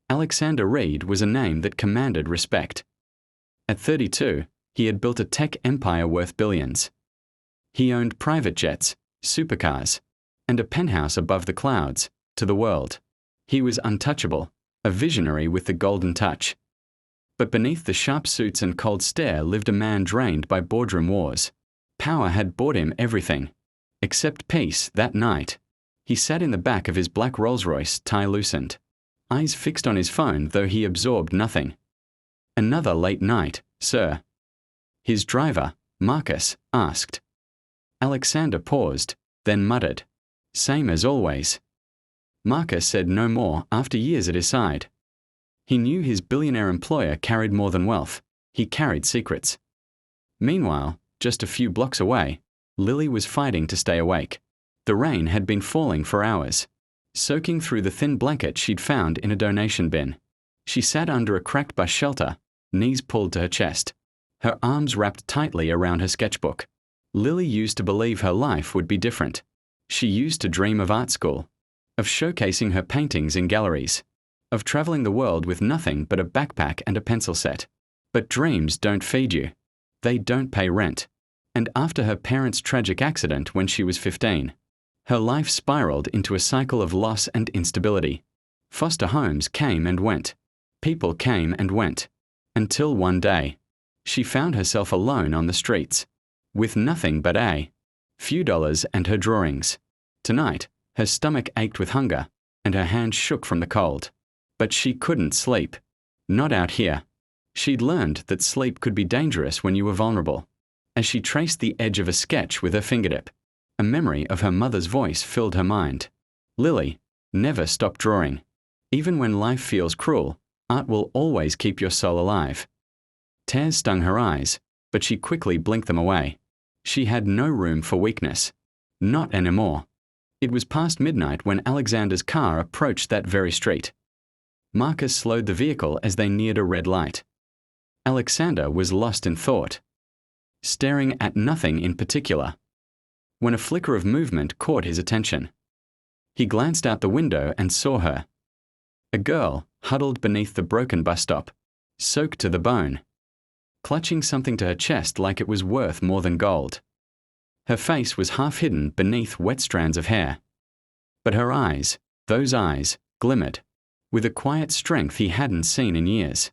Alexander Reed was a name that commanded respect. At 32, he had built a tech empire worth billions. He owned private jets, supercars, and a penthouse above the clouds, to the world. He was untouchable, a visionary with the golden touch. But beneath the sharp suits and cold stare lived a man drained by boardroom wars. Power had bought him everything, except peace. That night, he sat in the back of his black Rolls-Royce, tie loosened, eyes fixed on his phone though he absorbed nothing. "Another late night, sir?" His driver, Marcus, asked. Alexander paused, then muttered, "Same as always." Marcus said no more after years at his side. He knew his billionaire employer carried more than wealth. He carried secrets. Meanwhile, just a few blocks away, Lily was fighting to stay awake. The rain had been falling for hours, soaking through the thin blanket she'd found in a donation bin. She sat under a cracked bus shelter, knees pulled to her chest, her arms wrapped tightly around her sketchbook. Lily used to believe her life would be different. She used to dream of art school, of showcasing her paintings in galleries, of traveling the world with nothing but a backpack and a pencil set. But dreams don't feed you. They don't pay rent. And after her parents' tragic accident when she was 15, her life spiraled into a cycle of loss and instability. Foster homes came and went. People came and went. Until one day, she found herself alone on the streets, with nothing but a few dollars and her drawings. Tonight, her stomach ached with hunger, and her hands shook from the cold. But she couldn't sleep. Not out here. She'd learned that sleep could be dangerous when you were vulnerable. As she traced the edge of a sketch with her fingertip, a memory of her mother's voice filled her mind. "Lily, never stop drawing. Even when life feels cruel, art will always keep your soul alive." Tears stung her eyes, but she quickly blinked them away. She had no room for weakness. Not anymore. It was past midnight when Alexander's car approached that very street. Marcus slowed the vehicle as they neared a red light. Alexander was lost in thought, staring at nothing in particular, when a flicker of movement caught his attention. He glanced out the window and saw her. A girl, huddled beneath the broken bus stop, soaked to the bone, clutching something to her chest like it was worth more than gold. Her face was half hidden beneath wet strands of hair. But her eyes, those eyes, glimmered, with a quiet strength he hadn't seen in years.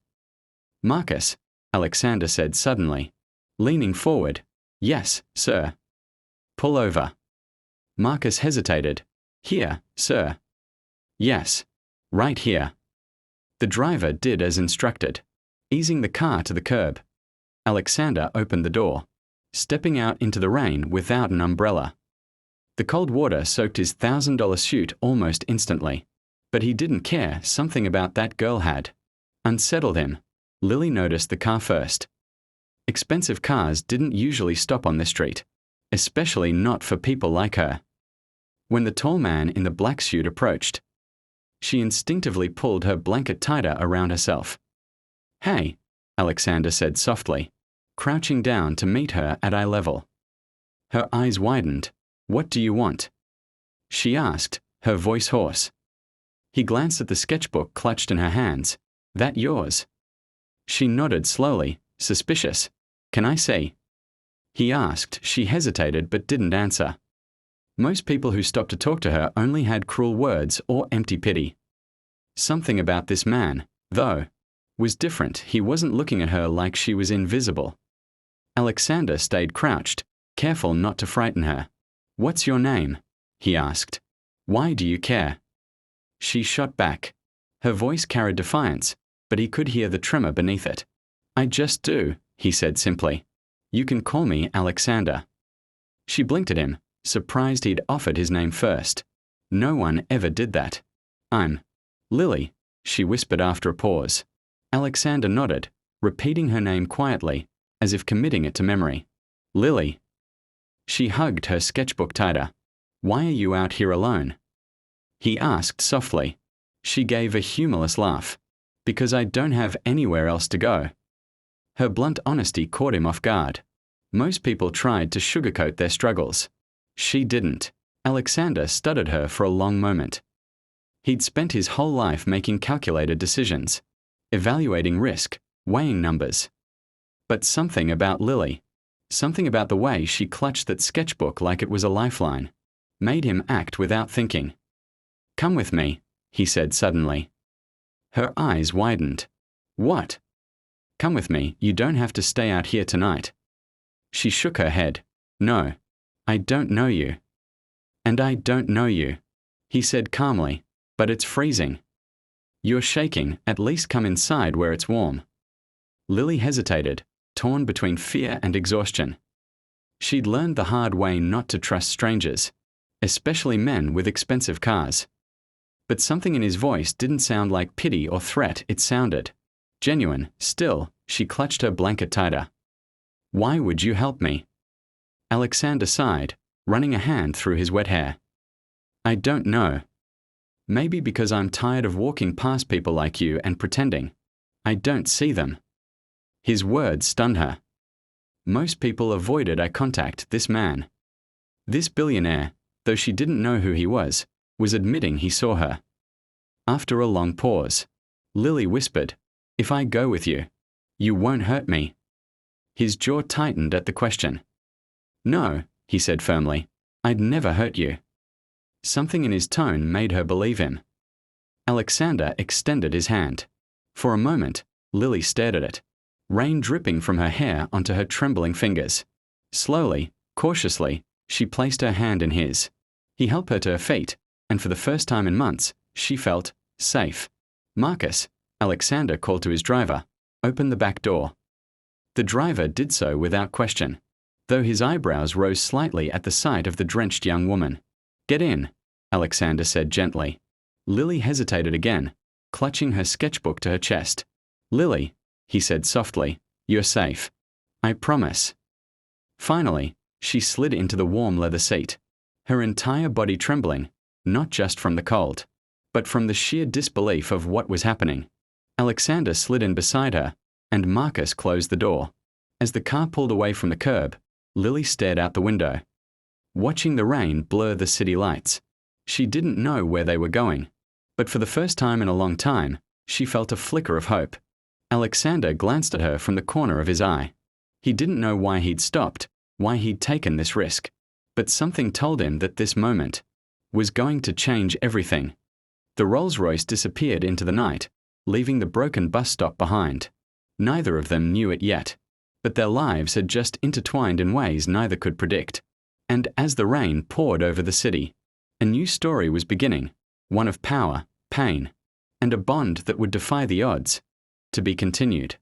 "Marcus," Alexander said suddenly, leaning forward. "Yes, sir." "Pull over." Marcus hesitated. "Here, sir." "Yes, right here." The driver did as instructed, easing the car to the curb. Alexander opened the door, stepping out into the rain without an umbrella. The cold water soaked his $1,000 suit almost instantly. But he didn't care. Something about that girl had unsettled him. Lily noticed the car first. Expensive cars didn't usually stop on this street, especially not for people like her. When the tall man in the black suit approached, she instinctively pulled her blanket tighter around herself. "Hey," Alexander said softly, crouching down to meet her at eye level. Her eyes widened. "What do you want?" she asked, her voice hoarse. He glanced at the sketchbook clutched in her hands. "That yours?" She nodded slowly, suspicious. "Can I see?" He asked. She hesitated but didn't answer. Most people who stopped to talk to her only had cruel words or empty pity. Something about this man, though, was different. He wasn't looking at her like she was invisible. Alexander stayed crouched, careful not to frighten her. "What's your name?" he asked. "Why do you care?" She shot back. Her voice carried defiance, but he could hear the tremor beneath it. "I just do," he said simply. "You can call me Alexander." She blinked at him, surprised he'd offered his name first. No one ever did that. "I'm Lily," she whispered after a pause. Alexander nodded, repeating her name quietly, as if committing it to memory. "Lily." She hugged her sketchbook tighter. "Why are you out here alone?" he asked softly. She gave a humorless laugh. "Because I don't have anywhere else to go." Her blunt honesty caught him off guard. Most people tried to sugarcoat their struggles. She didn't. Alexander studied her for a long moment. He'd spent his whole life making calculated decisions, evaluating risk, weighing numbers. But something about Lily, something about the way she clutched that sketchbook like it was a lifeline, made him act without thinking. "Come with me," he said suddenly. Her eyes widened. "What?" "Come with me, you don't have to stay out here tonight." She shook her head. "No. I don't know you." "And I don't know you," he said calmly, "but it's freezing." "You're shaking, at least come inside where it's warm." Lily hesitated, torn between fear and exhaustion. She'd learned the hard way not to trust strangers, especially men with expensive cars. But something in his voice didn't sound like pity or threat, it sounded genuine. Still, she clutched her blanket tighter. "Why would you help me?" Alexander sighed, running a hand through his wet hair. "I don't know. Maybe because I'm tired of walking past people like you and pretending. I don't see them." His words stunned her. Most people avoided eye contact. This man, this billionaire, though she didn't know who he was admitting he saw her. After a long pause, Lily whispered, "If I go with you, you won't hurt me." His jaw tightened at the question. "No," he said firmly, "I'd never hurt you." Something in his tone made her believe him. Alexander extended his hand. For a moment, Lily stared at it, rain dripping from her hair onto her trembling fingers. Slowly, cautiously, she placed her hand in his. He helped her to her feet, and for the first time in months, she felt safe. "Marcus," Alexander called to his driver, "open the back door." The driver did so without question, though his eyebrows rose slightly at the sight of the drenched young woman. "Get in," Alexander said gently. Lily hesitated again, clutching her sketchbook to her chest. "Lily," he said softly, "you're safe. I promise." Finally, she slid into the warm leather seat, her entire body trembling, not just from the cold, but from the sheer disbelief of what was happening. Alexander slid in beside her, and Marcus closed the door. As the car pulled away from the curb, Lily stared out the window, watching the rain blur the city lights. She didn't know where they were going, but for the first time in a long time, she felt a flicker of hope. Alexander glanced at her from the corner of his eye. He didn't know why he'd stopped, why he'd taken this risk, but something told him that this moment was going to change everything. The Rolls-Royce disappeared into the night, leaving the broken bus stop behind. Neither of them knew it yet, but their lives had just intertwined in ways neither could predict. And as the rain poured over the city, a new story was beginning, one of power, pain, and a bond that would defy the odds, to be continued.